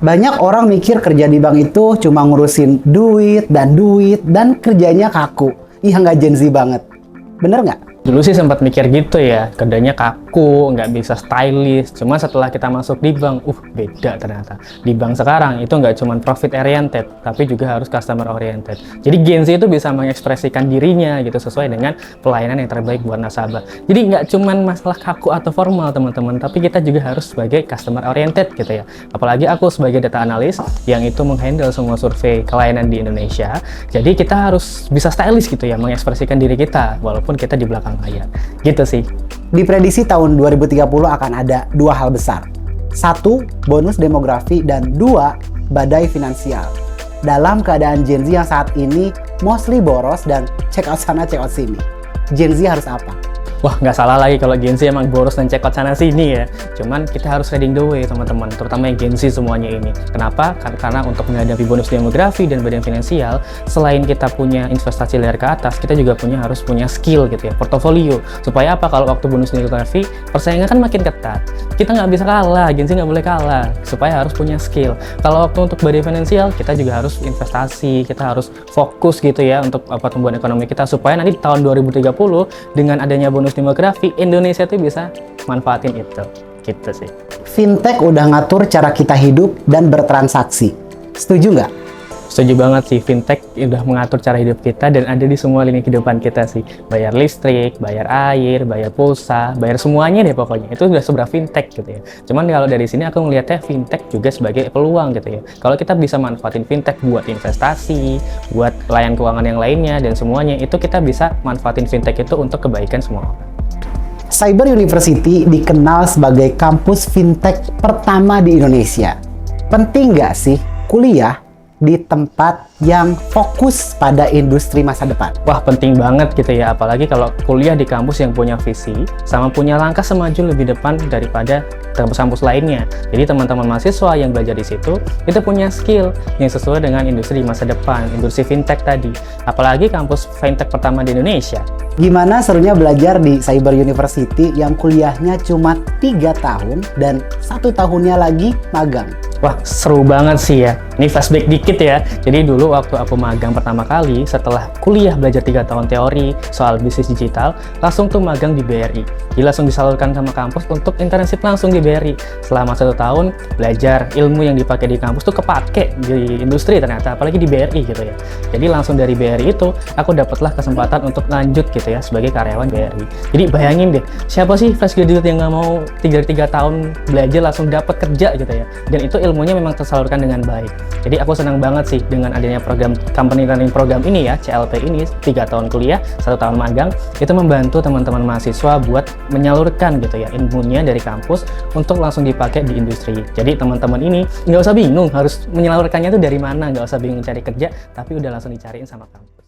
Banyak orang mikir kerja di bank itu cuma ngurusin duit dan kerjanya kaku. Iya nggak Gen Z banget. Bener nggak? Dulu sih sempat mikir gitu ya, kerjanya kaku, nggak bisa stylish. Cuma setelah kita masuk di bank, beda ternyata. Di bank sekarang itu nggak cuma profit oriented, tapi juga harus customer oriented. Jadi Gen Z itu bisa mengekspresikan dirinya gitu sesuai dengan pelayanan yang terbaik buat nasabah. Jadi nggak cuma masalah kaku atau formal teman-teman, tapi kita juga harus sebagai customer oriented gitu ya. Apalagi aku sebagai data analis yang itu menghandle semua survei kelainan di Indonesia. Jadi kita harus bisa stylish gitu ya, mengekspresikan diri kita walaupun kita di belakang layar. Gitu sih. Diprediksi tahun 2030 akan ada dua hal besar. Satu, bonus demografi, dan dua, badai finansial. Dalam keadaan Gen Z yang saat ini mostly boros dan check out sana check out sini, Gen Z harus apa? Wah, nggak salah lagi kalau Gen Z emang boros dan check out sana sini ya. Cuman kita harus leading the way teman-teman, terutama yang Gen Z semuanya ini. Kenapa? Karena untuk menghadapi bonus demografi dan badan finansial, selain kita punya investasi layar ke atas, kita juga harus punya skill gitu ya, portofolio. Supaya apa? Kalau waktu bonus demografi, persaingan kan makin ketat. Kita nggak bisa kalah, Gen Z nggak boleh kalah. Supaya harus punya skill. Kalau waktu untuk badan finansial, kita juga harus investasi, kita harus fokus gitu ya untuk pertumbuhan ekonomi kita. Supaya nanti di tahun 2030, dengan adanya bonus demografi, Indonesia tuh bisa manfaatin itu. Gitu sih. Fintech udah ngatur cara kita hidup dan bertransaksi. Setuju nggak? Setuju banget sih, fintech udah mengatur cara hidup kita dan ada di semua lini kehidupan kita sih. Bayar listrik, bayar air, bayar pulsa, bayar semuanya deh pokoknya. Itu udah seberapa fintech gitu ya. Cuman kalau dari sini aku ngelihatnya fintech juga sebagai peluang gitu ya. Kalau kita bisa manfaatin fintech buat investasi, buat layanan keuangan yang lainnya dan semuanya, itu kita bisa manfaatin fintech itu untuk kebaikan semua orang. Cyber University dikenal sebagai kampus fintech pertama di Indonesia. Penting nggak sih kuliah di tempat yang fokus pada industri masa depan? Wah, penting banget gitu ya, apalagi kalau kuliah di kampus yang punya visi sama punya langkah semaju lebih depan daripada kampus-kampus lainnya. Jadi teman-teman mahasiswa yang belajar di situ itu punya skill yang sesuai dengan industri masa depan, industri fintech tadi. Apalagi kampus fintech pertama di Indonesia. Gimana serunya belajar di Cyber University yang kuliahnya cuma 3 tahun dan 1 tahunnya lagi magang? Wah, seru banget sih ya. Ini flashback dikit ya. Jadi dulu waktu aku magang pertama kali, setelah kuliah belajar 3 tahun teori soal bisnis digital, langsung tuh magang di BRI. Jadi langsung disalurkan sama kampus untuk internship langsung di BRI. Selama 1 tahun, belajar ilmu yang dipakai di kampus tuh kepake di industri ternyata, apalagi di BRI gitu ya. Jadi langsung dari BRI itu, aku dapatlah kesempatan untuk lanjut gitu ya, sebagai karyawan BRI. Jadi bayangin deh, siapa sih fresh graduate yang nggak mau 3 tahun belajar langsung dapat kerja gitu ya. Dan itu ilmunya memang tersalurkan dengan baik. Jadi aku senang banget sih dengan adanya program Company Learning Program ini ya, CLP ini, 3 tahun kuliah, 1 tahun magang, itu membantu teman-teman mahasiswa buat menyalurkan gitu ya ilmunya dari kampus untuk langsung dipakai di industri. Jadi teman-teman ini nggak usah bingung harus menyalurkannya itu dari mana, nggak usah bingung cari kerja, tapi udah langsung dicariin sama kampus.